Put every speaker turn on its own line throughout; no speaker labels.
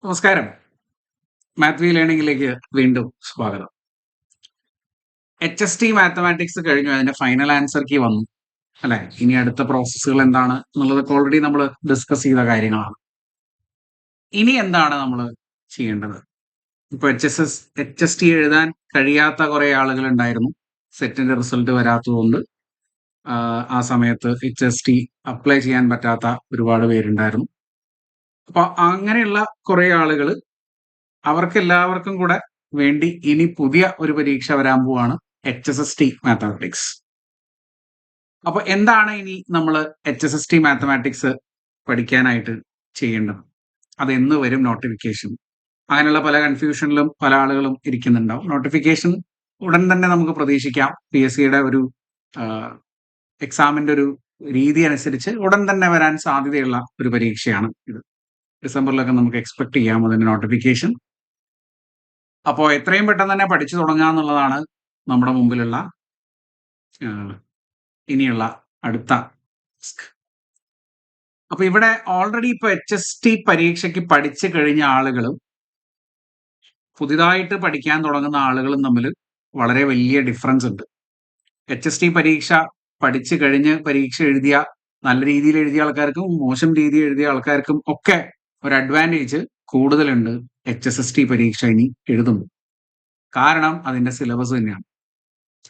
നമസ്കാരം. മാത്വി ലേണിംഗിലേക്ക് വീണ്ടും സ്വാഗതം. HST മാത്തമാറ്റിക്സ് കഴിഞ്ഞു. അതിന്റെ ഫൈനൽ ആൻസർ കീ വന്നു അല്ലെ? ഇനി അടുത്ത പ്രോസസ്സുകൾ എന്താണ് എന്നുള്ളതൊക്കെ ഓൾറെഡി നമ്മൾ ഡിസ്കസ് ചെയ്ത കാര്യങ്ങളാണ്. ഇനി എന്താണ് നമ്മൾ ചെയ്യേണ്ടത്? ഇപ്പൊ HST എഴുതാൻ കഴിയാത്ത കുറെ ആളുകൾ ഉണ്ടായിരുന്നു. സെറ്റിന്റെ റിസൾട്ട് വരാത്തതുകൊണ്ട് ആ സമയത്ത് HST അപ്ലൈ ചെയ്യാൻ പറ്റാത്ത ഒരുപാട് പേരുണ്ടായിരുന്നു. അപ്പൊ അങ്ങനെയുള്ള കുറെ ആളുകൾ, അവർക്ക് എല്ലാവർക്കും കൂടെ വേണ്ടി ഇനി പുതിയ ഒരു പരീക്ഷ വരാൻ പോവാണ്, HSST മാത്തമാറ്റിക്സ്. അപ്പൊ എന്താണ് ഇനി നമ്മൾ HSST മാത്തമാറ്റിക്സ് പഠിക്കാനായിട്ട് ചെയ്യേണ്ടത്? അതെന്ന് വരും നോട്ടിഫിക്കേഷൻ? അങ്ങനെയുള്ള പല കൺഫ്യൂഷനിലും പല ആളുകളും ഇരിക്കുന്നുണ്ടാവും. നോട്ടിഫിക്കേഷൻ ഉടൻ തന്നെ നമുക്ക് പ്രതീക്ഷിക്കാം. PSCയുടെ ഒരു എക്സാമിന്റെ ഒരു രീതി അനുസരിച്ച് ഉടൻ തന്നെ വരാൻ സാധ്യതയുള്ള ഒരു പരീക്ഷയാണ് ഇത്. ഡിസംബറിലൊക്കെ നമുക്ക് എക്സ്പെക്ട് ചെയ്യാം അതിന്റെ നോട്ടിഫിക്കേഷൻ. അപ്പോൾ എത്രയും പെട്ടെന്ന് തന്നെ പഠിച്ചു തുടങ്ങുക എന്നുള്ളതാണ് നമ്മുടെ മുമ്പിലുള്ള ഇനിയുള്ള അടുത്ത ടാസ്ക്. അപ്പൊ ഇവിടെ ഓൾറെഡി ഇപ്പൊ HST പരീക്ഷയ്ക്ക് പഠിച്ചു കഴിഞ്ഞ ആളുകളും പുതിയതായിട്ട് പഠിക്കാൻ തുടങ്ങുന്ന ആളുകളും തമ്മിൽ വളരെ വലിയ ഡിഫറൻസ് ഉണ്ട്. HST പരീക്ഷ പഠിച്ചു കഴിഞ്ഞ് പരീക്ഷ എഴുതിയ, നല്ല രീതിയിൽ എഴുതിയ ആൾക്കാർക്കും മോശം രീതിയിൽ എഴുതിയ ആൾക്കാർക്കും ഒക്കെ ഒരു അഡ്വാൻറ്റേജ് കൂടുതലുണ്ട് HSST പരീക്ഷ ഇനി എഴുതുമ്പോൾ. കാരണം അതിന്റെ സിലബസ് തന്നെയാണ്.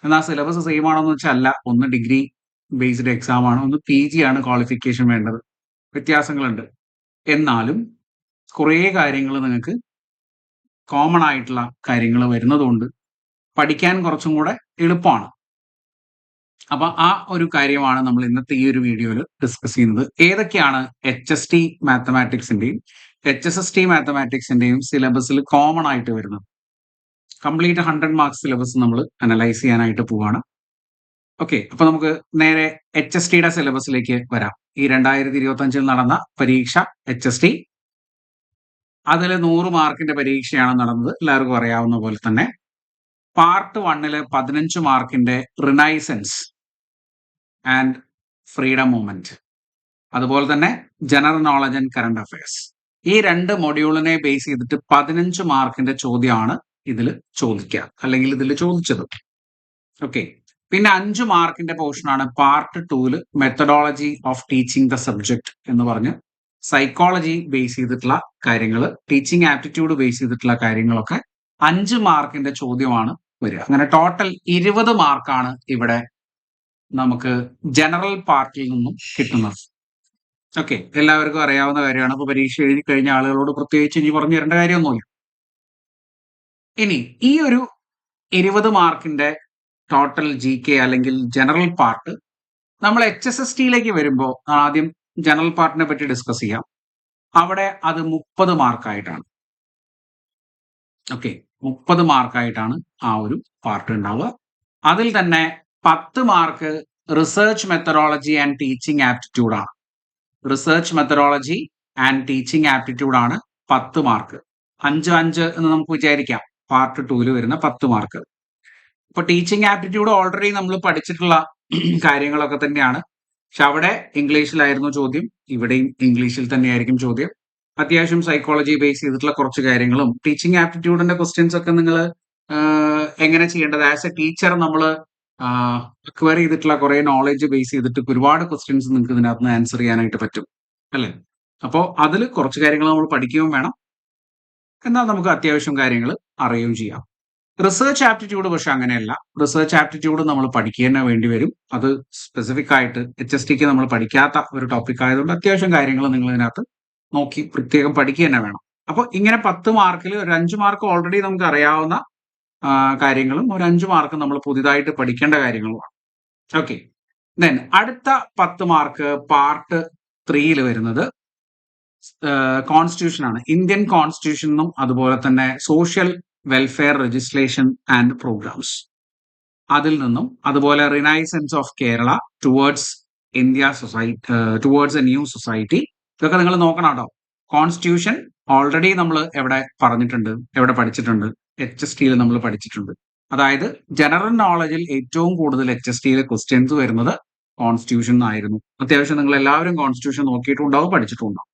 എന്നാൽ സിലബസ് സെയിം ആണോ എന്ന് വെച്ചാൽ അല്ല. ഒന്ന് ഡിഗ്രി ബേസ്ഡ് എക്സാം ആണ്, ഒന്ന് PG ആണ് ക്വാളിഫിക്കേഷൻ വേണ്ടത്. വ്യത്യാസങ്ങളുണ്ട്. എന്നാലും കുറേ കാര്യങ്ങൾ നിങ്ങൾക്ക് കോമൺ ആയിട്ടുള്ള കാര്യങ്ങൾ വരുന്നതുകൊണ്ട് പഠിക്കാൻ കുറച്ചും കൂടെ എളുപ്പമാണ്. അപ്പൊ ആ ഒരു കാര്യമാണ് നമ്മൾ ഇന്നത്തെ ഈ ഒരു വീഡിയോയിൽ ഡിസ്കസ് ചെയ്യുന്നത്. ഏതൊക്കെയാണ് HST മാത്തമാറ്റിക്സിന്റെയും HSST മാത്തമാറ്റിക്സിന്റെയും സിലബസിൽ കോമൺ ആയിട്ട് വരുന്നത്? കംപ്ലീറ്റ് 100 മാർക്സ് സിലബസ് നമ്മൾ അനലൈസ് ചെയ്യാനായിട്ട് പോവാണ്. ഓക്കെ, അപ്പൊ നമുക്ക് നേരെ HSTയുടെ സിലബസിലേക്ക് വരാം. ഈ 2025 നടന്ന പരീക്ഷ HST, അതിൽ 100 മാർക്കിന്റെ പരീക്ഷയാണ് നടന്നത്. എല്ലാവർക്കും അറിയാവുന്ന പോലെ തന്നെ പാർട്ട് 1 15 മാർക്കിന്റെ റിനൈസൻസ് ആൻഡ് ഫ്രീഡം മൂവ്മെന്റ്, അതുപോലെ തന്നെ general knowledge and current affairs, ഈ 2 മൊഡ്യൂളിനെ ബേസ് ചെയ്തിട്ട് 15 മാർക്കിന്റെ ചോദ്യമാണ് ഇതിൽ ചോദിക്കുക, അല്ലെങ്കിൽ ഇതിൽ ചോദിച്ചത്. ഓക്കെ, പിന്നെ 5 മാർക്കിന്റെ പോർഷനാണ് part 2 methodology of teaching the subject എന്ന് പറഞ്ഞ് സൈക്കോളജി ബേസ് ചെയ്തിട്ടുള്ള കാര്യങ്ങൾ, ടീച്ചിങ് ആപ്റ്റിറ്റ്യൂഡ് ബേസ് ചെയ്തിട്ടുള്ള കാര്യങ്ങളൊക്കെ 5 മാർക്കിന്റെ ചോദ്യമാണ് വരിക. അങ്ങനെ ടോട്ടൽ 20 മാർക്കാണ് ഇവിടെ നമുക്ക് ജനറൽ പാർട്ടിൽ നിന്നും കിട്ടുന്നത്. ഓക്കെ, എല്ലാവർക്കും അറിയാവുന്ന കാര്യമാണ്. അപ്പൊ പരീക്ഷ എഴുതി കഴിഞ്ഞ ആളുകളോട് പ്രത്യേകിച്ച് ഇനി പറഞ്ഞു തരേണ്ട കാര്യമൊന്നുമില്ല. ഇനി ഈ ഒരു 20 മാർക്കിന്റെ ടോട്ടൽ GK അല്ലെങ്കിൽ ജനറൽ പാർട്ട് നമ്മൾ HSSTയിലേക്ക് വരുമ്പോൾ ആദ്യം ജനറൽ പാർട്ടിനെ പറ്റി ഡിസ്കസ് ചെയ്യാം. അവിടെ അത് 30 മാർക്കായിട്ടാണ്. ഓക്കെ, 30 മാർക്കായിട്ടാണ് ആ ഒരു പാർട്ട് ഉണ്ടാവുക. അതിൽ തന്നെ 10 mark research methodology and teaching aptitude ആണ്. Research methodology and teaching aptitude ആണ് 10 മാർക്ക്. 5 എന്ന് നമുക്ക് വിചാരിക്കാം. പാർട്ട് 2 വരുന്ന 10 മാർക്ക്. ഇപ്പൊ ടീച്ചിങ് ആപ്റ്റിറ്റ്യൂഡ് ഓൾറെഡി നമ്മൾ പഠിച്ചിട്ടുള്ള കാര്യങ്ങളൊക്കെ തന്നെയാണ്. പക്ഷെ അവിടെ ഇംഗ്ലീഷിലായിരുന്നു ചോദ്യം, ഇവിടെയും ഇംഗ്ലീഷിൽ തന്നെയായിരിക്കും ചോദ്യം. അത്യാവശ്യം സൈക്കോളജി ബേസ് ചെയ്തിട്ടുള്ള കുറച്ച് കാര്യങ്ങളും ടീച്ചിങ് ആപ്റ്റിറ്റ്യൂഡിന്റെ ക്വസ്റ്റ്യൻസ് ഒക്കെ നിങ്ങൾ എങ്ങനെ ചെയ്യേണ്ടത്, ആസ് എ ടീച്ചർ നമ്മൾ അക്വയർ ചെയ്തിട്ടുള്ള കുറെ നോളജ് ബേസ് ചെയ്തിട്ട് ഒരുപാട് ക്വസ്റ്റ്യൻസ് നിങ്ങൾക്ക് ഇതിനകത്ത് നിന്ന് ആൻസർ ചെയ്യാനായിട്ട് പറ്റും അല്ലേ? അപ്പോൾ അതിൽ കുറച്ച് കാര്യങ്ങൾ നമ്മൾ പഠിക്കുകയും വേണം, എന്നാൽ നമുക്ക് അത്യാവശ്യം കാര്യങ്ങൾ അറിയുകയും ചെയ്യാം. റിസർച്ച് ആപ്റ്റിറ്റ്യൂഡ് പക്ഷെ അങ്ങനെയല്ല. റിസർച്ച് ആപ്റ്റിറ്റ്യൂഡ് നമ്മൾ പഠിക്കുക തന്നെ വേണ്ടി വരും. അത് സ്പെസിഫിക് ആയിട്ട് HSTക്ക് നമ്മൾ പഠിക്കാത്ത ഒരു ടോപ്പിക് ആയതുകൊണ്ട് അത്യാവശ്യം കാര്യങ്ങൾ നിങ്ങൾ ഇതിനകത്ത് നോക്കി പ്രത്യേകം പഠിക്കുക തന്നെ വേണം. അപ്പോൾ ഇങ്ങനെ 10 മാർക്കിൽ ഒരു 5 മാർക്ക് ഓൾറെഡി നമുക്ക് അറിയാവുന്ന കാര്യങ്ങളും ഒരു 5 മാർക്ക് നമ്മൾ പുതിയതായിട്ട് പഠിക്കേണ്ട കാര്യങ്ങളുമാണ്. ഓക്കെ, ദെൻ അടുത്ത 10 മാർക്ക് പാർട്ട് 3 വരുന്നത് കോൺസ്റ്റിറ്റ്യൂഷൻ ആണ്. ഇന്ത്യൻ കോൺസ്റ്റിറ്റ്യൂഷനും അതുപോലെ തന്നെ social welfare legislation and programmes, അതിൽ നിന്നും അതുപോലെ renaissance of Kerala towards India society, towards a new society, ഇതൊക്കെ നിങ്ങൾ നോക്കണം കേട്ടോ. കോൺസ്റ്റിറ്റ്യൂഷൻ ഓൾറെഡി നമ്മൾ എവിടെ പറഞ്ഞിട്ടുണ്ട്, എവിടെ പഠിച്ചിട്ടുണ്ട്? HSTയിൽ നമ്മൾ പഠിച്ചിട്ടുണ്ട്. അതായത് ജനറൽ നോളജിൽ ഏറ്റവും കൂടുതൽ HSTയിൽ ക്വസ്റ്റ്യൻസ് വരുന്നത് കോൺസ്റ്റിറ്റ്യൂഷൻ ആയിരുന്നു. അത്യാവശ്യം നിങ്ങൾ എല്ലാവരും കോൺസ്റ്റിറ്റ്യൂഷൻ നോക്കിയിട്ടുണ്ടാവും, പഠിച്ചിട്ടുണ്ടാവും.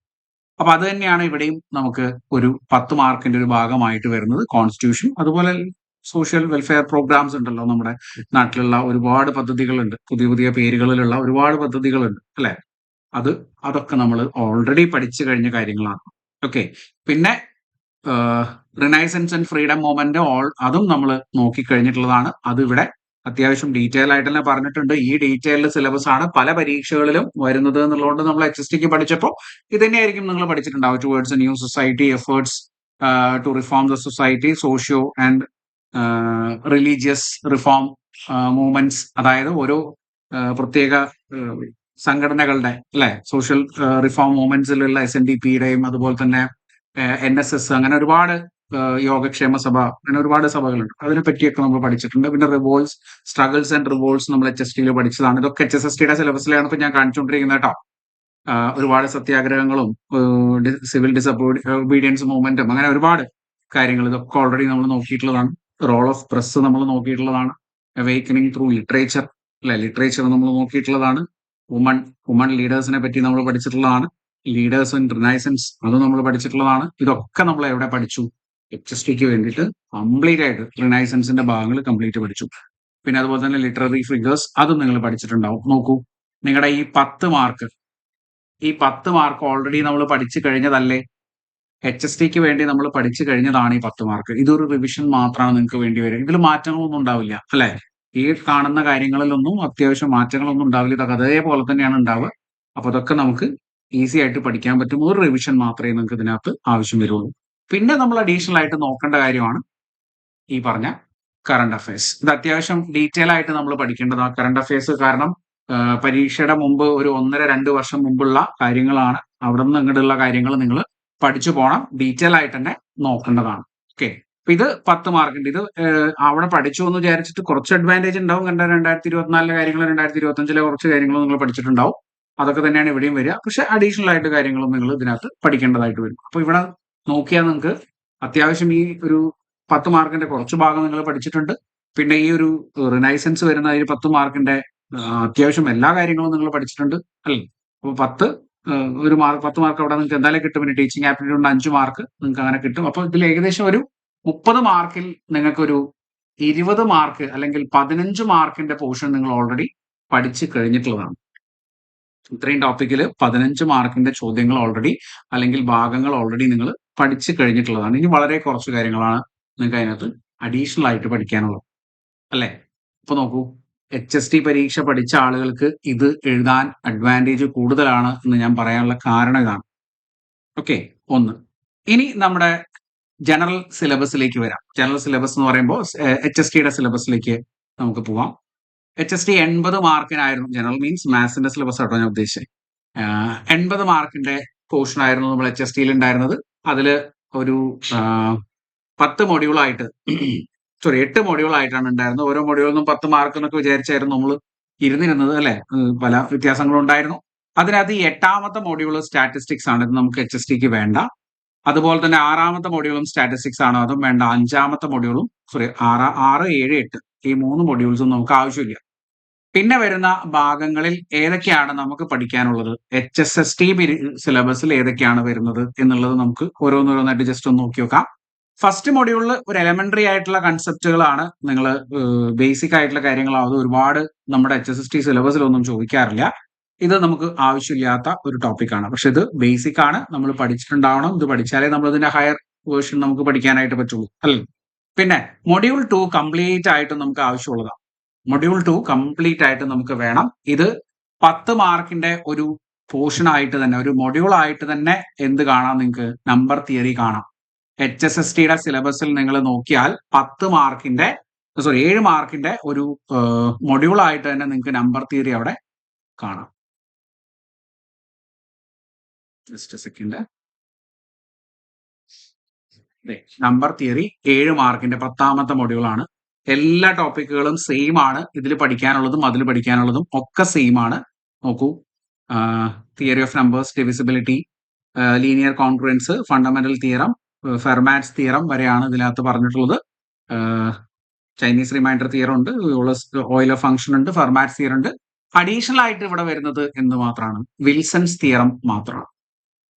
അപ്പൊ അത് തന്നെയാണ് ഇവിടെയും നമുക്ക് ഒരു 10 മാർക്കിന്റെ ഒരു ഭാഗമായിട്ട് വരുന്നത് കോൺസ്റ്റിറ്റ്യൂഷൻ. അതുപോലെ സോഷ്യൽ വെൽഫെയർ പ്രോഗ്രാംസ് ഉണ്ടല്ലോ, നമ്മുടെ നാട്ടിലുള്ള ഒരുപാട് പദ്ധതികളുണ്ട്, പുതിയ പുതിയ പേരുകളിലുള്ള ഒരുപാട് പദ്ധതികളുണ്ട് അല്ലെ. അത് അതൊക്കെ നമ്മൾ ഓൾറെഡി പഠിച്ചു കഴിഞ്ഞ കാര്യങ്ങളാണ്. ഓക്കെ. പിന്നെ റിനൈസൻസ് ആൻഡ് ഫ്രീഡം മൂവ്മെന്റ് അതും നമ്മൾ നോക്കിക്കഴിഞ്ഞിട്ടുള്ളതാണ്. അത് ഇവിടെ അത്യാവശ്യം ഡീറ്റെയിൽ ആയിട്ട് തന്നെ പറഞ്ഞിട്ടുണ്ട്. ഈ ഡീറ്റെയിൽഡ് സിലബസ് ആണ് പല പരീക്ഷകളിലും വരുന്നത് എന്നുള്ളതുകൊണ്ട് നമ്മൾ HSTക്ക് പഠിച്ചപ്പോൾ ഇത് തന്നെയായിരിക്കും നിങ്ങൾ പഠിച്ചിട്ടുണ്ടാവും. Towards a new society, efforts to reform the society, socio and religious reform movements. അതായത് ഓരോ പ്രത്യേക സംഘടനകളുടെ അല്ലെ, സോഷ്യൽ റിഫോം മൂവ്മെന്റ്സിലുള്ള SNDPയുടെയും അതുപോലെ തന്നെ NSS, അങ്ങനെ ഒരുപാട് യോഗക്ഷേമ സഭ, അങ്ങനെ ഒരുപാട് സഭകളുണ്ട്. അതിനെ പറ്റിയൊക്കെ നമ്മൾ പഠിച്ചിട്ടുണ്ട്. പിന്നെ റിവോൾട്സ്, സ്ട്രഗിൾസ് ആൻഡ് റിവോൾട്സ് നമ്മൾ HSTയിൽ പഠിച്ചതാണ്. ഇതൊക്കെ HSSTയുടെ സിലബസിലാണ് ഇപ്പൊ ഞാൻ കാണിച്ചുകൊണ്ടിരിക്കുന്നത് കേട്ടോ. ഒരുപാട് സത്യാഗ്രഹങ്ങളും സിവിൽ ഡിസൊബീഡിയൻസ് മൂവ്മെന്റും അങ്ങനെ ഒരുപാട് കാര്യങ്ങൾ ഇതൊക്കെ ഓൾറെഡി നമ്മൾ നോക്കിയിട്ടുള്ളതാണ്. റോൾ ഓഫ് പ്രസ് നമ്മൾ നോക്കിയിട്ടുള്ളതാണ്. അവേക്കനിങ് ത്രൂ ലിറ്ററേച്ചർ അല്ലെ, ലിറ്ററേച്ചർ നമ്മൾ നോക്കിയിട്ടുള്ളതാണ്. വുമൺ ലീഡേഴ്സിനെ പറ്റി നമ്മൾ പഠിച്ചിട്ടുള്ളതാണ്. ലീഡേഴ്സ് ഇൻ റിനൈസൻസ് അത് നമ്മൾ പഠിച്ചിട്ടുള്ളതാണ്. ഇതൊക്കെ നമ്മൾ എവിടെ പഠിച്ചു? HSTക്ക് വേണ്ടിയിട്ട് കംപ്ലീറ്റ് ആയിട്ട് റിനൈസൻസിന്റെ ഭാഗങ്ങൾ കംപ്ലീറ്റ് പഠിച്ചു. പിന്നെ അതുപോലെ തന്നെ ലിറ്റററി ഫിഗേഴ്സ് അതും നിങ്ങൾ പഠിച്ചിട്ടുണ്ടാവും. നോക്കൂ, നിങ്ങളുടെ ഈ 10 മാർക്ക് ഓൾറെഡി നമ്മൾ പഠിച്ചു കഴിഞ്ഞതല്ലേ. HSTക്ക് വേണ്ടി നമ്മൾ പഠിച്ചു കഴിഞ്ഞതാണ് ഈ 10 മാർക്ക്. ഇതൊരു റിവിഷൻ മാത്രമാണ് നിങ്ങൾക്ക് വേണ്ടി വരിക. ഇതിൽ മാറ്റങ്ങളൊന്നും ഉണ്ടാവില്ല അല്ലെ. ഈ കാണുന്ന കാര്യങ്ങളിലൊന്നും അത്യാവശ്യം മാറ്റങ്ങളൊന്നും ഉണ്ടാവില്ല. ഇതൊക്കെ അതേപോലെ തന്നെയാണ് ഉണ്ടാവുക. അപ്പൊ അതൊക്കെ നമുക്ക് ഈസി ആയിട്ട് പഠിക്കാൻ പറ്റും. ഒരു റിവിഷൻ മാത്രമേ നിങ്ങൾക്ക് ഇതിനകത്ത് ആവശ്യം വരുള്ളൂ. പിന്നെ നമ്മൾ അഡീഷണൽ ആയിട്ട് നോക്കേണ്ട കാര്യമാണ് ഈ പറഞ്ഞ കറണ്ട് അഫയേഴ്സ്. ഇത് അത്യാവശ്യം ഡീറ്റെയിൽ ആയിട്ട് നമ്മൾ പഠിക്കേണ്ടതാണ് കറണ്ട് അഫയേഴ്സ്. കാരണം പരീക്ഷയുടെ മുമ്പ് ഒരു 1.5-2 വർഷം മുമ്പുള്ള കാര്യങ്ങളാണ്. അവിടെ നിന്ന് ഇങ്ങോട്ടുള്ള കാര്യങ്ങൾ നിങ്ങൾ പഠിച്ചു പോകണം. ഡീറ്റെയിൽ ആയിട്ട് തന്നെ നോക്കേണ്ടതാണ്. ഓക്കെ. അപ്പൊ ഇത് 10 മാർക്കിന്റെ. ഇത് അവിടെ പഠിച്ചു എന്ന് വിചാരിച്ചിട്ട് കുറച്ച് അഡ്വാൻറ്റേജ് ഉണ്ടാവും. 2024 കാര്യങ്ങൾ, 2025 കുറച്ച് കാര്യങ്ങൾ നിങ്ങൾ പഠിച്ചിട്ടുണ്ടാവും. അതൊക്കെ തന്നെയാണ് ഇവിടെയും വരിക. പക്ഷെ അഡീഷണൽ ആയിട്ട് കാര്യങ്ങളും നിങ്ങൾ ഇതിനകത്ത് പഠിക്കേണ്ടതായിട്ട് വരും. അപ്പൊ ഇവിടെ നോക്കിയാൽ നിങ്ങൾക്ക് അത്യാവശ്യം ഈ ഒരു 10 മാർക്കിന്റെ കുറച്ച് ഭാഗം നിങ്ങൾ പഠിച്ചിട്ടുണ്ട്. പിന്നെ ഈ ഒരു റിനൈസൻസ് വരുന്ന ഈ 10 മാർക്കിന്റെ അത്യാവശ്യം എല്ലാ കാര്യങ്ങളും നിങ്ങൾ പഠിച്ചിട്ടുണ്ട് അല്ലേ. അപ്പൊ 10 മാർക്ക് അവിടെ നിങ്ങൾക്ക് എന്തായാലും കിട്ടും. പിന്നെ ടീച്ചിങ് ആപ്റ്റിറ്റ്യൂഡിന് 5 മാർക്ക് നിങ്ങൾക്ക് അങ്ങനെ കിട്ടും. അപ്പൊ ഇതിൽ ഏകദേശം ഒരു 30 മാർക്കിൽ നിങ്ങൾക്കൊരു 20 മാർക്ക് അല്ലെങ്കിൽ 15 മാർക്കിന്റെ പോർഷൻ നിങ്ങൾ ഓൾറെഡി പഠിച്ചു കഴിഞ്ഞിട്ടുള്ളതാണ്. ഇത്രയും ടോപ്പിക്കിൽ 15 മാർക്കിന്റെ ചോദ്യങ്ങൾ ഓൾറെഡി അല്ലെങ്കിൽ ഭാഗങ്ങൾ ഓൾറെഡി നിങ്ങൾ പഠിച്ചു കഴിഞ്ഞിട്ടുള്ളതാണ്. ഇനി വളരെ കുറച്ച് കാര്യങ്ങളാണ് നിങ്ങൾക്ക് അതിനകത്ത് അഡീഷണൽ ആയിട്ട് പഠിക്കാനുള്ളത് അല്ലേ. ഇപ്പൊ നോക്കൂ, HST പരീക്ഷ പഠിച്ച ആളുകൾക്ക് ഇത് എഴുതാൻ അഡ്വാൻറ്റേജ് കൂടുതലാണ് എന്ന് ഞാൻ പറയാനുള്ള കാരണം ഇതാണ്. ഓക്കെ. ഒന്ന്. ഇനി നമ്മുടെ ജനറൽ സിലബസിലേക്ക് വരാം. ജനറൽ സിലബസ് എന്ന് പറയുമ്പോൾ HSTയുടെ സിലബസിലേക്ക് നമുക്ക് പോവാം. HST 80 മാർക്കിനായിരുന്നു. ജനറൽ മീൻസ് മാത്സിന്റെ സിലബസ് ആട്ടോ ഞാൻ ഉദ്ദേശിച്ചത്. 80 മാർക്കിന്റെ പോർഷൻ ആയിരുന്നു നമ്മൾ HSTയിൽ ഉണ്ടായിരുന്നത്. അതിൽ ഒരു 10 മൊഡ്യൂളായിട്ട് 8 മൊഡ്യൂളായിട്ടാണ് ഉണ്ടായിരുന്നത്. ഓരോ മൊഡ്യൂളിനും 10 മാർക്ക് എന്നൊക്കെ വിചാരിച്ചായിരുന്നു നമ്മൾ ഇരുന്നിരുന്നത് അല്ലെ. പല വ്യത്യാസങ്ങളും ഉണ്ടായിരുന്നു. അതിനകത്ത് ഈ 8ാമത്തെ മൊഡ്യൂൾ സ്റ്റാറ്റിസ്റ്റിക്സ് ആണ്. ഇത് നമുക്ക് HSTക്ക് വേണ്ട. അതുപോലെ തന്നെ 6ാമത്തെ മൊഡ്യൂളും സ്റ്റാറ്റിസ്റ്റിക്സ് ആണ്, അതും വേണ്ട. 5ാമത്തെ മൊഡ്യൂളും 6, 7, 8 ഈ 3 മൊഡ്യൂൾസും നമുക്ക് ആവശ്യമില്ല. പിന്നെ വരുന്ന ഭാഗങ്ങളിൽ ഏതൊക്കെയാണ് നമുക്ക് പഠിക്കാനുള്ളത്, HSST സിലബസിൽ ഏതൊക്കെയാണ് വരുന്നത് എന്നുള്ളത് നമുക്ക് ഓരോന്നോരോന്നായിട്ട് ജസ്റ്റ് ഒന്ന് നോക്കി നോക്കാം. ഫസ്റ്റ് മൊഡ്യൂളിൽ ഒരു എലമെന്ററി ആയിട്ടുള്ള കൺസെപ്റ്റുകളാണ്. നിങ്ങൾ ബേസിക് ആയിട്ടുള്ള കാര്യങ്ങളാണ്. അത് ഒരുപാട് നമ്മുടെ HSST സിലബസിലൊന്നും ചോദിക്കാറില്ല. ഇത് നമുക്ക് ആവശ്യമില്ലാത്ത ഒരു ടോപ്പിക്കാണ്. പക്ഷെ ഇത് ബേസിക് ആണ്, നമ്മൾ പഠിച്ചിട്ടുണ്ടാവണം. ഇത് പഠിച്ചാലേ നമ്മൾ ഇതിന്റെ ഹയർ വേർഷൻ നമുക്ക് പഠിക്കാനായിട്ട് പറ്റുള്ളൂ അല്ലേ. പിന്നെ മൊഡ്യൂൾ 2 കംപ്ലീറ്റ് ആയിട്ട് നമുക്ക് ആവശ്യമുള്ളതാണ്. മൊഡ്യൂൾ 2 കംപ്ലീറ്റ് ആയിട്ട് നമുക്ക് വേണം. ഇത് 10 മാർക്കിന്റെ ഒരു പോർഷൻ ആയിട്ട് തന്നെ, ഒരു മൊഡ്യൂൾ ആയിട്ട് തന്നെ എന്ത് കാണാം നിങ്ങൾക്ക്? നമ്പർ തിയറി കാണാം. HSSTയുടെ സിലബസിൽ നിങ്ങൾ നോക്കിയാൽ 7 മാർക്കിന്റെ ഒരു മൊഡ്യൂൾ ആയിട്ട് തന്നെ നിങ്ങൾക്ക് നമ്പർ തിയറി അവിടെ കാണാം. Just second. നമ്പർ തിയറി 7 മാർക്കിന്റെ 10ാമത്തെ മൊഡ്യൂളാണ്. എല്ലാ ടോപ്പിക്കുകളും സെയിം ആണ്. ഇതിൽ പഠിക്കാനുള്ളതും അതിൽ പഠിക്കാനുള്ളതും ഒക്കെ സെയിം ആണ്. നോക്കൂ, theory of numbers, divisibility, linear congruence, fundamental theorem, Fermat's theorem വരെയാണ് ഇതിനകത്ത് പറഞ്ഞിട്ടുള്ളത്. ചൈനീസ് റിമൈൻഡർ തിയറം ഉണ്ട്, ഓയിലർ ഫംഗ്ഷൻ ഉണ്ട്, ഫെർമാറ്റ്സ് തിയറം ഉണ്ട്. അഡീഷണൽ ആയിട്ട് ഇവിടെ വരുന്നത് എന്ത് മാത്രമാണ്? വിൽസൺസ് തിയറം മാത്രമാണ്.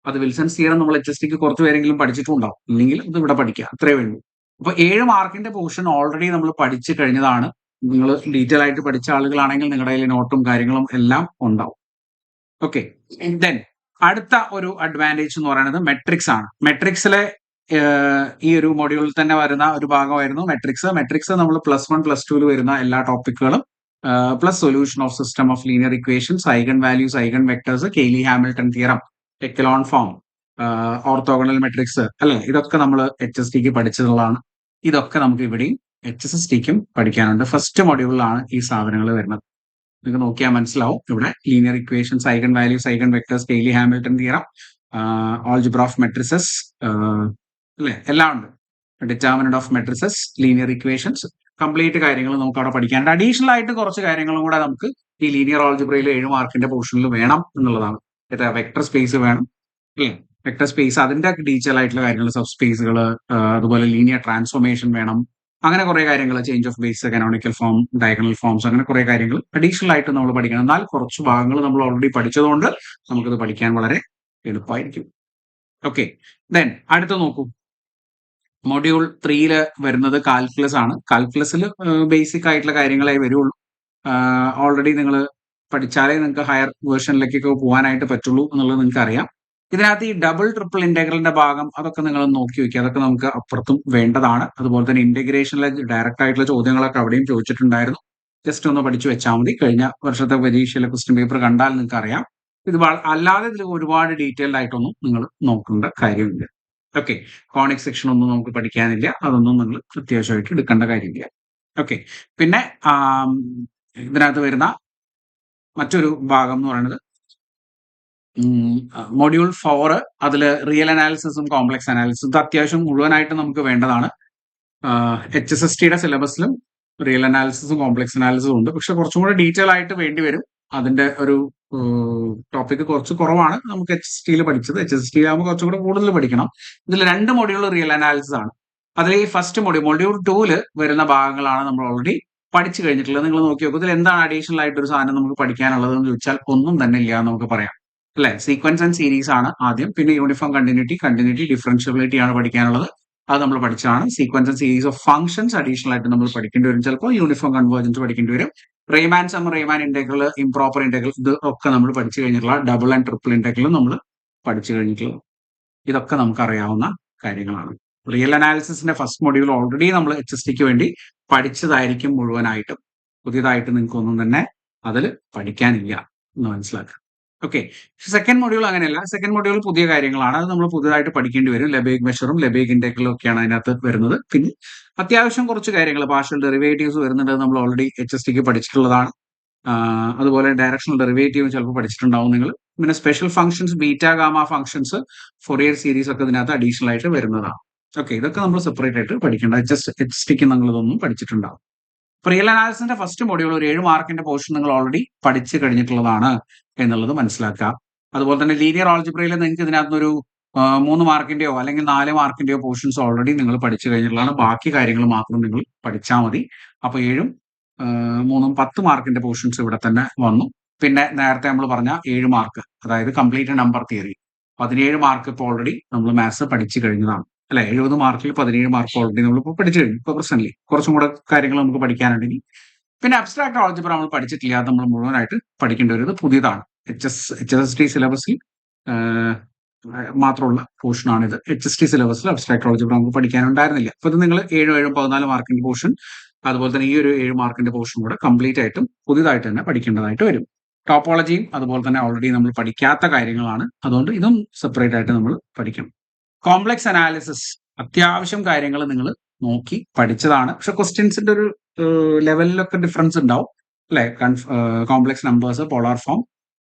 അത് വിൽസൺസ് തിയറം നമ്മൾ HSTക്ക് കുറച്ച് പേരെങ്കിലും പഠിച്ചിട്ടുണ്ടാവും. ഇല്ലെങ്കിൽ ഇത് ഇവിടെ പഠിക്കുക. അത്രേ വേണ്ടൂ. അപ്പൊ 7 മാർക്കിന്റെ പോർഷൻ ഓൾറെഡി നമ്മൾ പഠിച്ചു കഴിഞ്ഞതാണ്. നിങ്ങൾ ഡീറ്റെയിൽ ആയിട്ട് പഠിച്ച ആളുകളാണെങ്കിൽ നിങ്ങളുടെ കയ്യിൽ നോട്ടും കാര്യങ്ങളും എല്ലാം ഉണ്ടാവും. ഓക്കെ. ദെൻ അടുത്ത ഒരു അഡ്വാൻറ്റേജ് എന്ന് പറയുന്നത് മെട്രിക്സ് ആണ്. മെട്രിക്സിലെ ഈ ഒരു മൊഡ്യൂളിൽ തന്നെ വരുന്ന ഒരു ഭാഗമായിരുന്നു മെട്രിക്സ്. മെട്രിക്സ് നമ്മൾ +1 +2 വരുന്ന എല്ലാ ടോപ്പിക്കുകളും plus solution of system of linear equations, eigen values, eigen vectors, Cayley Hamilton theorem, echelon form, orthogonal matrix അല്ലെ, ഇതൊക്കെ നമ്മൾ HSTക്ക് പഠിച്ചതുള്ളതാണ്. ഇതൊക്കെ നമുക്ക് ഇവിടെയും HSTക്കും പഠിക്കാനുണ്ട്. ഫസ്റ്റ് മൊഡ്യൂളിലാണ് ഈ സാധനങ്ങൾ വരുന്നത്. നിങ്ങൾക്ക് നോക്കിയാൽ മനസ്സിലാവും. ഇവിടെ linear equations, eigen values, eigen vectors, Cayley Hamilton theorem, algebra of matrices അല്ലെ, എല്ലാം ഉണ്ട്. Determinant of matrices, linear equations, complete കാര്യങ്ങൾ നമുക്ക് അവിടെ പഠിക്കാനുണ്ട്. അഡീഷണൽ ആയിട്ട് കുറച്ച് കാര്യങ്ങളും കൂടെ നമുക്ക് ഈ ലീനിയർ ആൾജിബ്രയിൽ 7 മാർക്കിന്റെ പോർഷനിൽ വേണം എന്നുള്ളതാണ്. വെക്ടർ സ്പേസ് വേണം അല്ലേ, വെക്ടർ സ്പേസ് അതിന്റെ ഡീറ്റെയിൽ ആയിട്ടുള്ള കാര്യങ്ങൾ, സബ് സ്പേസുകൾ, അതുപോലെ ലീനിയർ ട്രാൻസ്ഫോർമേഷൻ വേണം. അങ്ങനെ കുറെ കാര്യങ്ങൾ, change of base, canonical form, diagonal forms, അങ്ങനെ കുറെ കാര്യങ്ങൾ അഡീഷണൽ ആയിട്ട് നമ്മൾ പഠിക്കണം. എന്നാൽ കുറച്ച് ഭാഗങ്ങൾ നമ്മൾ ഓൾറെഡി പഠിച്ചതുകൊണ്ട് നമുക്കത് പഠിക്കാൻ വളരെ എളുപ്പമായിരിക്കും. ഓക്കെ. ദെൻ അടുത്ത നോക്കൂ, മൊഡ്യൂൾ 3 വരുന്നത് കാൽക്കുലസ് ആണ്. കാൽക്കുലസിൽ ബേസിക് ആയിട്ടുള്ള കാര്യങ്ങളെ വരുള്ളൂ. ഓൾറെഡി നിങ്ങൾ പഠിച്ചാലേ നിങ്ങൾക്ക് ഹയർ വേർഷനിലേക്കൊക്കെ പോകാനായിട്ട് പറ്റുള്ളൂ എന്നുള്ളത് നിങ്ങൾക്ക് അറിയാം. ഇതിനകത്ത് ഈ ഡബിൾ ട്രിപ്പിൾ ഇന്റഗ്രലിന്റെ ഭാഗം അതൊക്കെ നിങ്ങൾ നോക്കി വെക്കുക. അതൊക്കെ നമുക്ക് അപ്പുറത്തും വേണ്ടതാണ്. അതുപോലെ തന്നെ ഇന്റഗ്രേഷനിലെ ഡയറക്റ്റ് ആയിട്ടുള്ള ചോദ്യങ്ങളൊക്കെ അവിടെയും ചോദിച്ചിട്ടുണ്ടായിരുന്നു. ജസ്റ്റ് ഒന്ന് പഠിച്ചു വെച്ചാൽ മതി. കഴിഞ്ഞ വർഷത്തെ പരീക്ഷയിലെ ക്വസ്റ്റ്യൻ പേപ്പർ കണ്ടാൽ നിങ്ങൾക്ക് അറിയാം. ഇത് അല്ലാതെ ഇതിൽ ഒരുപാട് ഡീറ്റെയിൽഡ് ആയിട്ടൊന്നും നിങ്ങൾ നോക്കേണ്ട കാര്യമില്ല. ഓക്കെ. കോണിക് സെക്ഷൻ ഒന്നും നമുക്ക് പഠിക്കാനില്ല. അതൊന്നും നിങ്ങൾ അത്യാവശ്യമായിട്ട് എടുക്കേണ്ട കാര്യമില്ല. ഓക്കെ. പിന്നെ ഇതിനകത്ത് വരുന്ന മറ്റൊരു ഭാഗം എന്ന് പറയുന്നത് മൊഡ്യൂൾ 4, അതിൽ റിയൽ അനാലിസിസും കോംപ്ലക്സ് അനാലിസിസും. ഇത് അത്യാവശ്യം മുഴുവനായിട്ട് നമുക്ക് വേണ്ടതാണ്. HSSTയുടെ സിലബസിലും റിയൽ അനാലിസിസും കോംപ്ലക്സ് അനാലിസിസും ഉണ്ട്. പക്ഷെ കുറച്ചും കൂടെ ഡീറ്റെയിൽ ആയിട്ട് വേണ്ടി വരും. അതിന്റെ ഒരു ടോപ്പിക് കുറച്ച് കുറവാണ് നമുക്ക് HSTയിൽ പഠിച്ചത്. HST ആകുമ്പോൾ കുറച്ചും കൂടെ കൂടുതൽ പഠിക്കണം. ഇതിൽ 2 മൊഡ്യൂൾ റിയൽ അനാലിസിസ് ആണ്. അതിൽ ഈ ഫസ്റ്റ് മൊഡ്യൂൾ 2 വരുന്ന ഭാഗങ്ങളാണ് നമ്മൾ ഓൾറെഡി പഠിച്ചു കഴിഞ്ഞിട്ടുള്ളത്. നിങ്ങൾ നോക്കി നോക്കൂ, ഇതിൽ എന്താണ് അഡീഷണൽ ആയിട്ട് ഒരു സാധനം നമുക്ക് പഠിക്കാനുള്ളത് എന്ന് ചോദിച്ചാൽ ഒന്നും തന്നെ ഇല്ല എന്ന് നമുക്ക് പറയാം അല്ലെ. സീക്വൻസ് ആൻഡ് സീരീസ് ആണ് ആദ്യം. പിന്നെ യൂണിഫോം കണ്ടിന്യൂറ്റി, ഡിഫറൻഷ്യബിലിറ്റി ആണ് പഠിക്കാനുള്ളത്. അത് നമ്മൾ പഠിച്ചതാണ്. Sequence and series of functions additional ആയിട്ട് നമ്മൾ പഠിക്കേണ്ടി വരും. ചിലപ്പോൾ യൂണിഫോം കൺവേർജൻസ് പഠിക്കേണ്ടി വരും. Riemann some, Riemann integral, improper integral, ഇത് ഒക്കെ നമ്മൾ പഠിച്ചു കഴിഞ്ഞിട്ടുള്ള ഡബിൾ ആൻഡ് ട്രിപ്പിൾ ഇന്റഗ്രൽ നമ്മൾ പഠിച്ചു കഴിഞ്ഞിട്ടുള്ളത്. ഇതൊക്കെ നമുക്ക് അറിയാവുന്ന കാര്യങ്ങളാണ്. റിയൽ അനാലിസിസിന്റെ ഫസ്റ്റ് മൊഡ്യൂൾ ഓൾറെഡി നമ്മൾ HSTക്ക് വേണ്ടി പഠിച്ചതായിരിക്കും മുഴുവനായിട്ടും. പുതിയതായിട്ട് നിങ്ങൾക്ക് ഒന്നും തന്നെ അതിൽ പഠിക്കാനില്ല എന്ന് മനസ്സിലാക്കുക. ഓക്കെ. സെക്കൻഡ് മൊഡ്യൂൾ അങ്ങനെയല്ല. സെക്കൻഡ് മൊഡ്യൂൾ പുതിയ കാര്യങ്ങളാണ്. അത് നമ്മൾ പുതിയതായിട്ട് പഠിക്കേണ്ടി വരും. ലെബേഗ് മെഷറും ലെബേഗ് ഇന്റഗ്രലും ഒക്കെയാണ് അതിനകത്ത് വരുന്നത്. പിന്നെ അത്യാവശ്യം കുറച്ച് കാര്യങ്ങൾ, പാർഷ്യൽ ഡെറിവേറ്റീവ്സ് വരുന്നുണ്ട്. നമ്മൾ ഓൾറെഡി HSTക്ക് പഠിച്ചിട്ടുള്ളതാണ്. അതുപോലെ ഡയറക്ഷണൽ ഡെറിവേറ്റീവ് ചിലപ്പോൾ പഠിച്ചിട്ടുണ്ടാവും നിങ്ങൾ. പിന്നെ special functions, beta gamma functions, Fourier series ഒക്കെ ഇതിനകത്ത് അഡീഷണൽ ആയിട്ട് വരുന്നതാണ്. ഓക്കെ. ഇതൊക്കെ നമ്മൾ സെപ്പറേറ്റ് ആയിട്ട് പഠിക്കേണ്ട. HSTക്ക് നിങ്ങൾ ഇതൊന്നും പഠിച്ചിട്ടുണ്ടാവും. റിയൽ അനാലിസിന്റെ ഫസ്റ്റ് മൊഡ്യൂൾ ഒരു 7 മാർക്കിന്റെ പോർഷൻ നിങ്ങൾ ഓൾറെഡി പഠിച്ചു കഴിഞ്ഞിട്ടുള്ളതാണ് എന്നുള്ളത് മനസ്സിലാക്കുക. അതുപോലെ തന്നെ ലീനിയർ ആൾജിബ്രയിൽ നിങ്ങൾക്ക് ഇതിനകത്തൊരു 3 മാർക്കിന്റെയോ അല്ലെങ്കിൽ 4 മാർക്കിന്റെയോ പോർഷൻസ് ഓൾറെഡി നിങ്ങൾ പഠിച്ചു കഴിഞ്ഞിട്ടുള്ളതാണ്. ബാക്കി കാര്യങ്ങൾ മാത്രം നിങ്ങൾ പഠിച്ചാൽ മതി. അപ്പൊ 7ഉം 3ഉം 10 മാർക്കിന്റെ പോർഷൻസ് ഇവിടെ തന്നെ വന്നു. പിന്നെ നേരത്തെ നമ്മൾ പറഞ്ഞ 7 മാർക്ക്, അതായത് കംപ്ലീറ്റ് നമ്പർ തിയറി, 17 മാർക്ക് ഇപ്പോൾ ഓൾറെഡി നമ്മൾ മാത്സ് പഠിച്ചു കഴിഞ്ഞതാണ് അല്ലെ. 70 മാർക്കിൽ 17 മാർക്ക് ഓൾറെഡി നമ്മൾ ഇപ്പോൾ പഠിച്ചു കഴിഞ്ഞു. ഇപ്പോൾ പ്രസന്റ്ലി കുറച്ചും കൂടെ കാര്യങ്ങൾ നമുക്ക് പഠിക്കാനുണ്ടെങ്കിൽ. പിന്നെ അബ്സ്ട്രാക്ട് ആൾജിബ്ര നമ്മൾ പഠിച്ചിട്ടില്ല. അത് നമ്മൾ മുഴുവനായിട്ട് പഠിക്കേണ്ടി വരുന്നത് പുതിയതാണ്. HST സിലബസിൽ മാത്രമുള്ള പോർഷനാണിത്. HST സിലബസിൽ അബ്സ്ട്രാക്ട് ആൾജിബ്ര നമുക്ക് പഠിക്കാനുണ്ടായിരുന്നില്ല. അപ്പൊ ഇത് നിങ്ങൾ 7 14 മാർക്കിന്റെ പോർഷൻ, അതുപോലെ തന്നെ ഈ ഒരു 7 മാർക്കിന്റെ പോർഷൻ കൂടെ കംപ്ലീറ്റ് ആയിട്ടും പുതിയതായിട്ട് തന്നെ പഠിക്കേണ്ടതായിട്ട് വരും. ടോപ്പോളജിയും അതുപോലെ തന്നെ ഓൾറെഡി നമ്മൾ പഠിക്കാത്ത കാര്യങ്ങളാണ്. അതുകൊണ്ട് ഇതും സെപ്പറേറ്റ് ആയിട്ട് നമ്മൾ പഠിക്കണം. കോംപ്ലക്സ് അനാലിസിസ് അത്യാവശ്യം കാര്യങ്ങൾ നിങ്ങൾ നോക്കി പഠിച്ചതാണ്. പക്ഷെ ക്വസ്റ്റ്യൻസിന്റെ ഒരു ലെവലിലൊക്കെ ഡിഫറൻസ് ഉണ്ടാവും അല്ലെ. കോംപ്ലക്സ് നമ്പേഴ്സ്, പോളാർ ഫോം,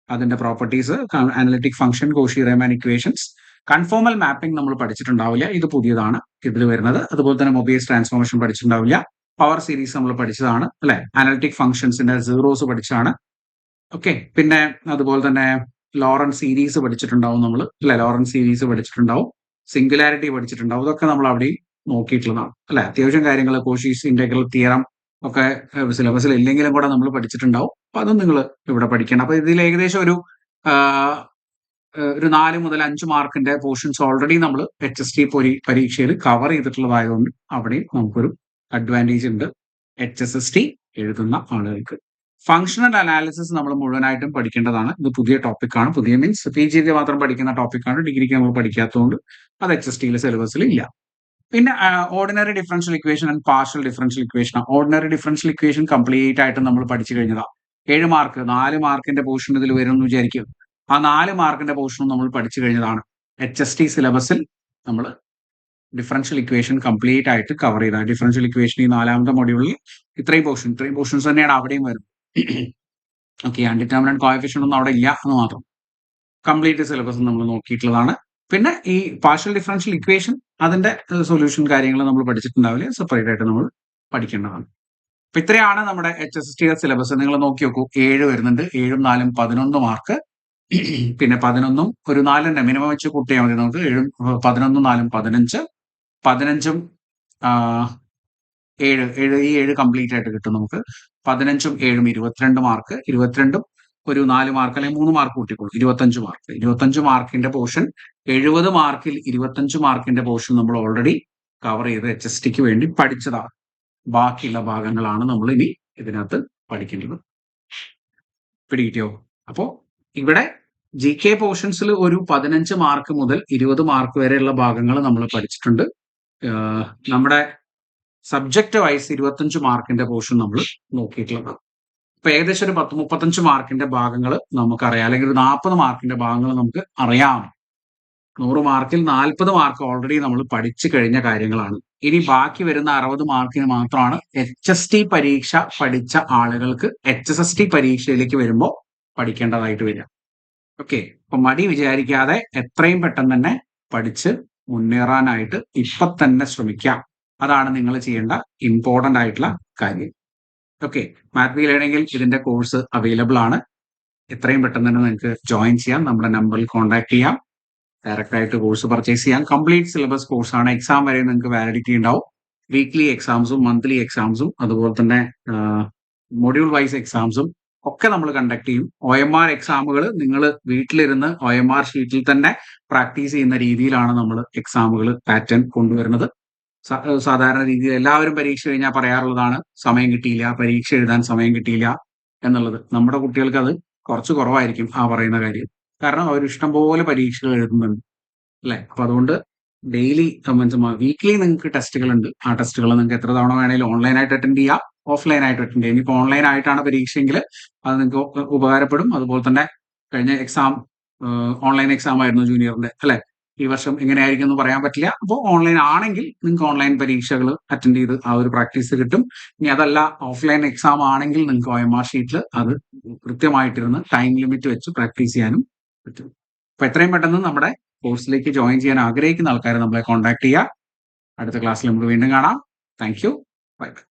അതിന്റെ properties, analytic function, Cauchy Riemann equations, conformal mapping നമ്മൾ പഠിച്ചിട്ടുണ്ടാവില്ല. ഇത് പുതിയതാണ് ഇതിൽ വരുന്നത്. അതുപോലെ തന്നെ മൊബൈൽസ് ട്രാൻസ്ഫോർമേഷൻ പഠിച്ചിട്ടുണ്ടാവില്ല. പവർ സീരീസ് നമ്മൾ പഠിച്ചതാണ് അല്ലെ. അനലിറ്റിക് ഫംഗ്ഷൻസിന്റെ സീറോസ് പഠിച്ചതാണ്. ഓക്കെ. പിന്നെ അതുപോലെ തന്നെ ലോറൻസ് സീരീസ് പഠിച്ചിട്ടുണ്ടാവും നമ്മൾ അല്ലെ. ലോറൻസ് സീരീസ് പഠിച്ചിട്ടുണ്ടാവും. സിംഗുലാരിറ്റി പഠിച്ചിട്ടുണ്ടാവും. ഇതൊക്കെ നമ്മൾ അവിടെ നോക്കിയിട്ടുള്ളതാണ് അല്ലെ. അത്യാവശ്യം കാര്യങ്ങൾ, കോഷീസ് ഇന്റഗ്രൽ തിയറം ഒക്കെ സിലബസിൽ ഇല്ലെങ്കിലും കൂടെ നമ്മൾ പഠിച്ചിട്ടുണ്ടാവും. അപ്പൊ അതും നിങ്ങൾ ഇവിടെ പഠിക്കണം. അപ്പൊ ഇതിൽ ഏകദേശം ഒരു ഒരു 4 മുതൽ 5 മാർക്കിന്റെ പോർഷൻസ് ഓൾറെഡി നമ്മൾ HST പരീക്ഷയിൽ കവർ ചെയ്തിട്ടുള്ളതായതുകൊണ്ട് അവിടെയും നമുക്കൊരു അഡ്വാൻറ്റേജ് ഉണ്ട് HSST എഴുതുന്ന ആളുകൾക്ക്. ഫങ്ഷണൽ അനാലിസിസ് നമ്മൾ മുഴുവനായിട്ടും പഠിക്കേണ്ടതാണ്. ഇത് പുതിയ ടോപ്പിക്കാണ്. പുതിയ മീൻസ് PGക്ക് മാത്രം പഠിക്കുന്ന ടോപ്പിക്കാണ്. ഡിഗ്രിക്ക് നമ്മൾ പഠിക്കാത്തതുകൊണ്ട് അത് HSTയിലെ സിലബസിൽ ഇല്ല. പിന്നെ ordinary differential equation and partial differential equation. Ordinary differential equation complete ആയിട്ട് നമ്മൾ പഠിച്ചു കഴിഞ്ഞതാണ്. 7 മാർക്ക് 4 മാർക്കിന്റെ പോർഷൻ ഇതിൽ വരും എന്ന് വിചാരിക്കും. ആ 4 മാർക്കിന്റെ പോർഷനും നമ്മൾ പഠിച്ചു കഴിഞ്ഞതാണ്. HST സിലബസിൽ നമ്മൾ ഡിഫറൻഷ്യൽ ഇക്വേഷൻ കംപ്ലീറ്റ് ആയിട്ട് കവർ ചെയ്ത ഡിഫറൻഷ്യൽ ഇക്വേഷൻ ഈ 4ാമത്തെ മൊഡ്യൂളിൽ ഇത്രയും പോർഷൻസ് തന്നെയാണ് അവിടെയും വരും. ഓക്കെ, അൺഡിറ്റർമിനന്റ് കോഎഫിഷ്യന്റ് ഒന്നും അവിടെ ഇല്ല എന്ന് മാത്രം. കംപ്ലീറ്റ് സിലബസ് നമ്മൾ നോക്കിയിട്ടുള്ളതാണ്. പിന്നെ ഈ പാർഷ്യൽ ഡിഫറൻഷ്യൽ ഇക്വേഷൻ അതിന്റെ സൊല്യൂഷൻ കാര്യങ്ങൾ നമ്മൾ പഠിച്ചിട്ടുണ്ടാവില്ല, സെപ്പറേറ്റ് ആയിട്ട് നമ്മൾ പഠിക്കേണ്ടതാണ്. അപ്പൊ ഇത്രയാണ് നമ്മുടെ HSST സിലബസ്. നിങ്ങൾ നോക്കി നോക്കൂ, 7 വരുന്നുണ്ട്. 7ഉം 4ഉം 11 മാർക്ക്. പിന്നെ 11ഉം ഒരു 4 തന്നെ മിനിമം വെച്ച് കൂട്ടിയാൽ മതി നമുക്ക്. 7ഉം 11ഉം 4ഉം 15, 15ഉം 7 ഈ 7 കംപ്ലീറ്റ് ആയിട്ട് കിട്ടും നമുക്ക്. 15ഉം 7ഉം 22 മാർക്ക്. 22ഉം ഒരു 4 മാർക്ക് അല്ലെങ്കിൽ 3 മാർക്ക് കൂട്ടിക്കോളൂ, 25 മാർക്ക്. 25 മാർക്കിന്റെ പോർഷൻ 70 മാർക്കിൽ 25 മാർക്കിന്റെ പോർഷൻ നമ്മൾ ഓൾറെഡി കവർ ചെയ്ത് HSTക്ക് വേണ്ടി പഠിച്ചതാണ്. ബാക്കിയുള്ള ഭാഗങ്ങളാണ് നമ്മൾ ഇനി ഇതിനകത്ത് പഠിക്കേണ്ടത്. പിടികിട്ടിയോ? അപ്പോ ഇവിടെ GK പോർഷൻസിൽ ഒരു 15 മാർക്ക് മുതൽ 20 മാർക്ക് വരെയുള്ള ഭാഗങ്ങൾ നമ്മൾ പഠിച്ചിട്ടുണ്ട്. നമ്മുടെ സബ്ജക്റ്റ് വൈസ് 25 മാർക്കിന്റെ പോർഷൻ നമ്മൾ നോക്കിയിട്ടുള്ളത്. അപ്പൊ ഏകദേശം ഒരു 10-35 മാർക്കിന്റെ ഭാഗങ്ങൾ നമുക്കറിയാം, അല്ലെങ്കിൽ ഒരു 40 മാർക്കിന്റെ ഭാഗങ്ങൾ നമുക്ക് അറിയാം. 100 മാർക്കിൽ 40 മാർക്ക് ഓൾറെഡി നമ്മൾ പഠിച്ചു കഴിഞ്ഞ കാര്യങ്ങളാണ്. ഇനി ബാക്കി വരുന്ന 60 മാർക്കിന് മാത്രമാണ് HST പരീക്ഷ പഠിച്ച ആളുകൾക്ക് HSST പരീക്ഷയിലേക്ക് വരുമ്പോൾ പഠിക്കേണ്ടതായിട്ട് വരിക. ഓക്കെ, അപ്പൊ മടി വിചാരിക്കാതെ എത്രയും പെട്ടെന്ന് തന്നെ പഠിച്ച് മുന്നേറാനായിട്ട് ഇപ്പൊ തന്നെ ശ്രമിക്കാം. അതാണ് നിങ്ങൾ ചെയ്യേണ്ട ഇമ്പോർട്ടന്റ് ആയിട്ടുള്ള കാര്യം. ഓക്കെ, മാത്ത് വി ലേണിംഗിൽ ഇതിന്റെ കോഴ്സ് അവൈലബിൾ ആണ്. എത്രയും പെട്ടെന്ന് തന്നെ നിങ്ങൾക്ക് ജോയിൻ ചെയ്യാം. നമ്മുടെ നമ്പറിൽ കോൺടാക്ട് ചെയ്യാം. ഡയറക്റ്റ് ആയിട്ട് കോഴ്സ് പർച്ചേസ് ചെയ്യാം. കംപ്ലീറ്റ് സിലബസ് കോഴ്സാണ്. എക്സാം വരെ നിങ്ങൾക്ക് വാലിഡിറ്റി ഉണ്ടാവും. വീക്ക്ലി എക്സാംസും മന്ത്ലി എക്സാംസും അതുപോലെ തന്നെ മൊഡ്യൂൾ വൈസ് എക്സാംസും ഒക്കെ നമ്മൾ കണ്ടക്ട് ചെയ്യും. OMR എക്സാമുകൾ നിങ്ങൾ വീട്ടിലിരുന്ന് OMR ഷീറ്റിൽ തന്നെ പ്രാക്ടീസ് ചെയ്യുന്ന രീതിയിലാണ് നമ്മൾ എക്സാമുകൾ പാറ്റേൺ കൊണ്ടുവരുന്നത്. സാധാരണ രീതിയിൽ എല്ലാവരും പരീക്ഷ കഴിഞ്ഞാൽ പറയാറുള്ളതാണ് സമയം കിട്ടിയില്ല, പരീക്ഷ എഴുതാൻ സമയം കിട്ടിയില്ല എന്നുള്ളത്. നമ്മുടെ കുട്ടികൾക്ക് അത് കുറച്ച് കുറവായിരിക്കും ആ പറയുന്ന കാര്യം. കാരണം അവർ ഇഷ്ടംപോലെ പരീക്ഷകൾ എഴുതുന്നുണ്ട് അല്ലെ. അപ്പൊ അതുകൊണ്ട് ഡെയിലി വീക്ക്ലി നിങ്ങൾക്ക് ടെസ്റ്റുകൾ ഉണ്ട്. ആ ടെസ്റ്റുകൾ നിങ്ങൾക്ക് എത്ര തവണ വേണമെങ്കിലും ഓൺലൈനായിട്ട് അറ്റൻഡ് ചെയ്യാം, ഓഫ്ലൈൻ ആയിട്ട് അറ്റൻഡ് ചെയ്യാം. ഇനിയിപ്പോൾ ഓൺലൈൻ ആയിട്ടാണ് പരീക്ഷയെങ്കിൽ അത് നിങ്ങൾക്ക് ഉപകാരപ്പെടും. അതുപോലെ തന്നെ കഴിഞ്ഞ എക്സാം ഓൺലൈൻ എക്സാം ആയിരുന്നു ജൂനിയറിന്റെ അല്ലെ. ഈ വർഷം എങ്ങനെയായിരിക്കും എന്ന് പറയാൻ പറ്റില്ല. അപ്പോൾ ഓൺലൈൻ ആണെങ്കിൽ നിങ്ങൾക്ക് ഓൺലൈൻ പരീക്ഷകൾ അറ്റൻഡ് ചെയ്ത് ആ ഒരു പ്രാക്ടീസ് കിട്ടും. ഇനി അതല്ല ഓഫ്ലൈൻ എക്സാം ആണെങ്കിൽ നിങ്ങൾക്ക് OMR ഷീറ്റിൽ അത് കൃത്യമായിട്ടിരുന്ന് ടൈം ലിമിറ്റ് വെച്ച് പ്രാക്ടീസ് ചെയ്യാനും പറ്റും. അപ്പൊ എത്രയും പെട്ടെന്ന് നമ്മുടെ കോഴ്സിലേക്ക് ജോയിൻ ചെയ്യാൻ ആഗ്രഹിക്കുന്ന ആൾക്കാരെ നമ്മളെ കോൺടാക്ട് ചെയ്യുക. അടുത്ത ക്ലാസ്സിൽ നമുക്ക് വീണ്ടും കാണാം. Thank you. Bye bye.